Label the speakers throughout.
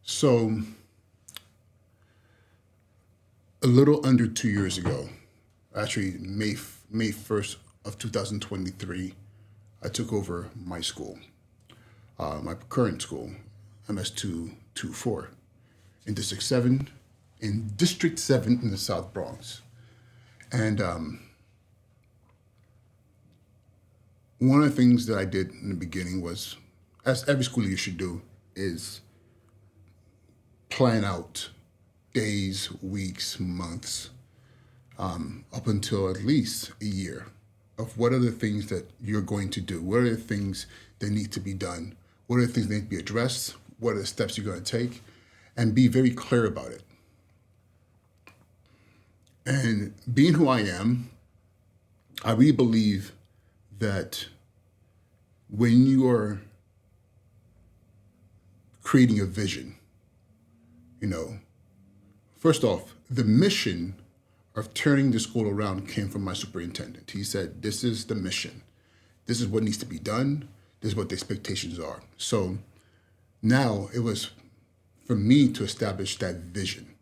Speaker 1: So, a little under 2 years ago, actually May 1st of 2023, I took over my school, my current school, MS224, in District 7 in the South Bronx. And one of the things that I did in the beginning was, as every school leader should do, is plan out days, weeks, months, up until at least a year of what are the things that you're going to do, what are the things that need to be done, what are the things that need to be addressed, what are the steps you're going to take, and be very clear about it. And being who I am, I really believe that when you are creating a vision, first off, the mission of turning the school around came from my superintendent. He said, this is the mission. This is what needs to be done. This is what the expectations are. So now it was for me to establish that vision.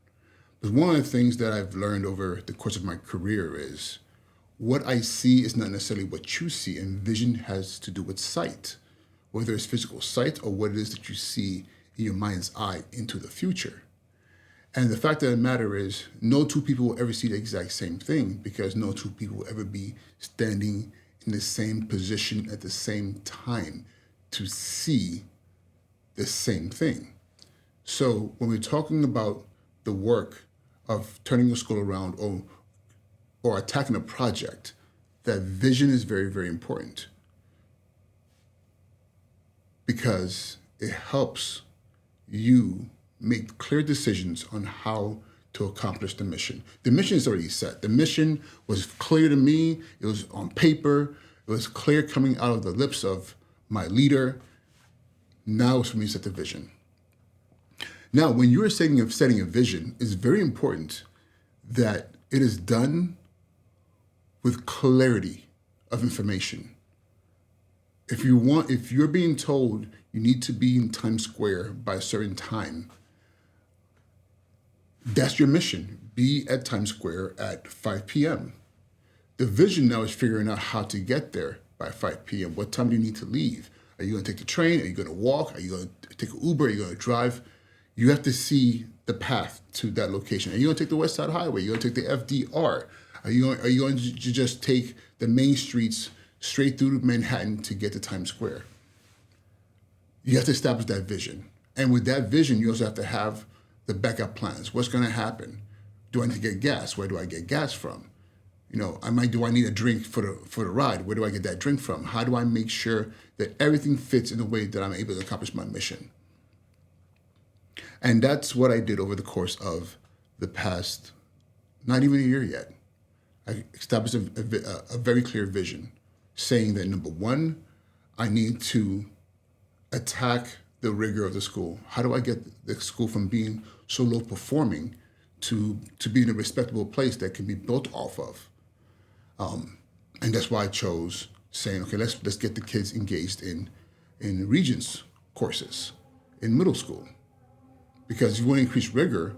Speaker 1: But one of the things that I've learned over the course of my career is what I see is not necessarily what you see, and vision has to do with sight, whether it's physical sight or what it is that you see in your mind's eye into the future. And the fact of the matter is, no two people will ever see the exact same thing because no two people will ever be standing in the same position at the same time to see the same thing. So when we're talking about the work of turning the school around or attacking a project, that vision is very, very important because it helps you make clear decisions on how to accomplish the mission. The mission is already set. The mission was clear to me. It was on paper. It was clear coming out of the lips of my leader. Now it's for me to set the vision. Now, when you're setting a vision, it's very important that it is done with clarity of information. If you're being told you need to be in Times Square by a certain time, that's your mission. Be at Times Square at 5 p.m. The vision now is figuring out how to get there by 5 p.m. What time do you need to leave? Are you going to take the train? Are you going to walk? Are you going to take an Uber? Are you going to drive? You have to see the path to that location. Are you going to take the West Side Highway? Are you going to take the FDR? Are you going to just take the main streets straight through Manhattan to get to Times Square? You have to establish that vision. And with that vision, you also have to have the backup plans. What's going to happen? Do I need to get gas? Where do I get gas from? Do I need a drink for the ride? Where do I get that drink from? How do I make sure that everything fits in a way that I'm able to accomplish my mission? And that's what I did over the course of the past, not even a year yet. I established a very clear vision, saying that number one, I need to attack the rigor of the school. How do I get the school from being so low performing to being a respectable place that can be built off of? And that's why I chose saying, okay, let's get the kids engaged in Regents courses in middle school. Because if you want to increase rigor,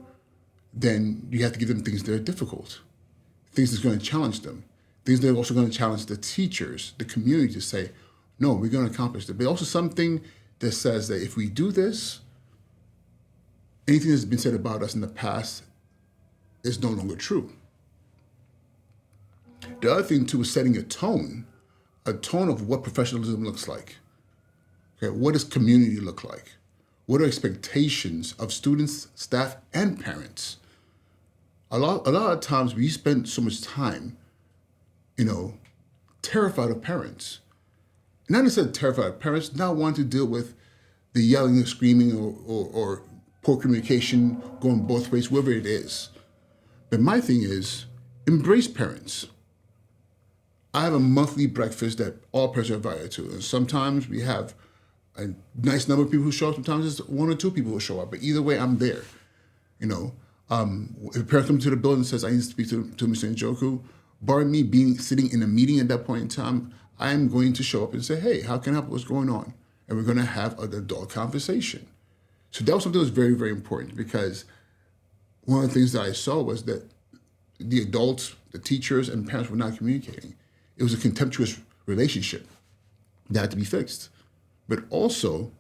Speaker 1: then you have to give them things that are difficult, things that's going to challenge them, things that are also going to challenge the teachers, the community to say, no, we're going to accomplish that. But also something that says that if we do this, anything that's been said about us in the past is no longer true. The other thing, too, is setting a tone of what professionalism looks like. Okay, what does community look like? What are expectations of students, staff, and parents? A lot of times we spend so much time, terrified of parents. Not necessarily terrified of parents, not wanting to deal with the yelling or screaming or poor communication going both ways, wherever it is. But my thing is, embrace parents. I have a monthly breakfast that all parents are invited to. And sometimes we have a nice number of people who show up. Sometimes it's one or two people who show up. But either way, I'm there. If a parent comes to the building and says, I need to speak to Mr. Njoku, barring me sitting in a meeting at that point in time, I'm going to show up and say, hey, how can I help? What's going on? And we're going to have an adult conversation. So that was something that was very, very important because one of the things that I saw was that the adults, the teachers, and parents were not communicating. It was a contemptuous relationship that had to be fixed. But also,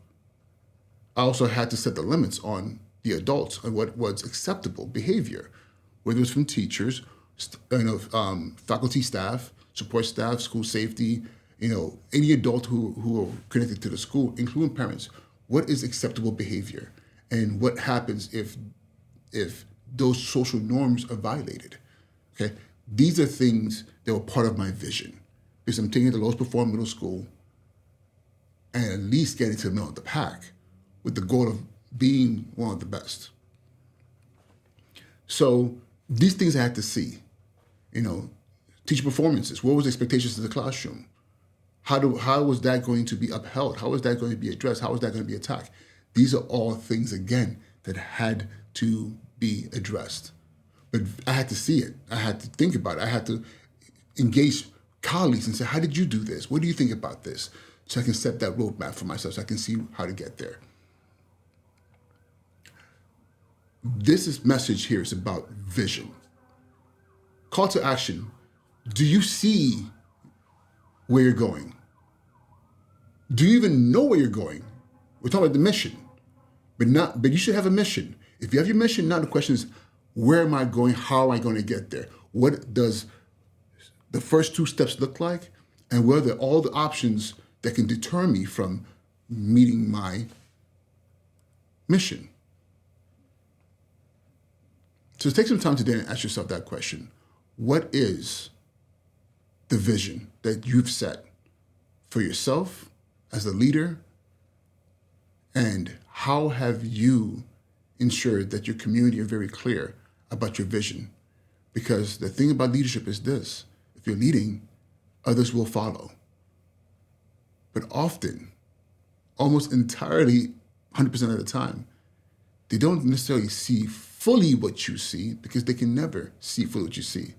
Speaker 1: I also had to set the limits on the adults on what was acceptable behavior, whether it was from teachers, faculty, staff, support staff, school safety, any adult who are connected to the school, including parents. What is acceptable behavior, and what happens if those social norms are violated? Okay, these are things that were part of my vision, because I'm taking it to the lowest performing middle school, and at least getting to the middle of the pack, with the goal of being one of the best. So these things I had to see, teacher performances. What was the expectations in the classroom? How was that going to be upheld? How was that going to be addressed? How was that going to be attacked? These are all things, again, that had to be addressed. But I had to see it. I had to think about it. I had to engage colleagues and say, how did you do this? What do you think about this? So I can set that roadmap for myself so I can see how to get there. Message here is about vision. Call to action. Do you see where you're going? Do you even know where you're going? We're talking about the mission, but you should have a mission. If you have your mission, now the question is, where am I going? How am I going to get there? What does the first two steps look like? And what are all the options that can deter me from meeting my mission? So take some time today and ask yourself that question. What is the vision that you've set for yourself as a leader? And how have you ensured that your community are very clear about your vision? Because the thing about leadership is this: if you're leading, others will follow. But often, almost entirely, 100% of the time, they don't necessarily see fully what you see, because they can never see fully what you see.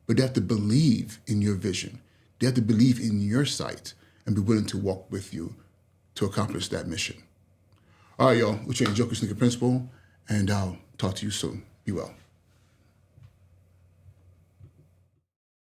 Speaker 1: But they have to believe in your vision. They have to believe in your sight and be willing to walk with you to accomplish that mission. All right, y'all. We're Joker Sneaker Principal, and I'll talk to you soon. Be well.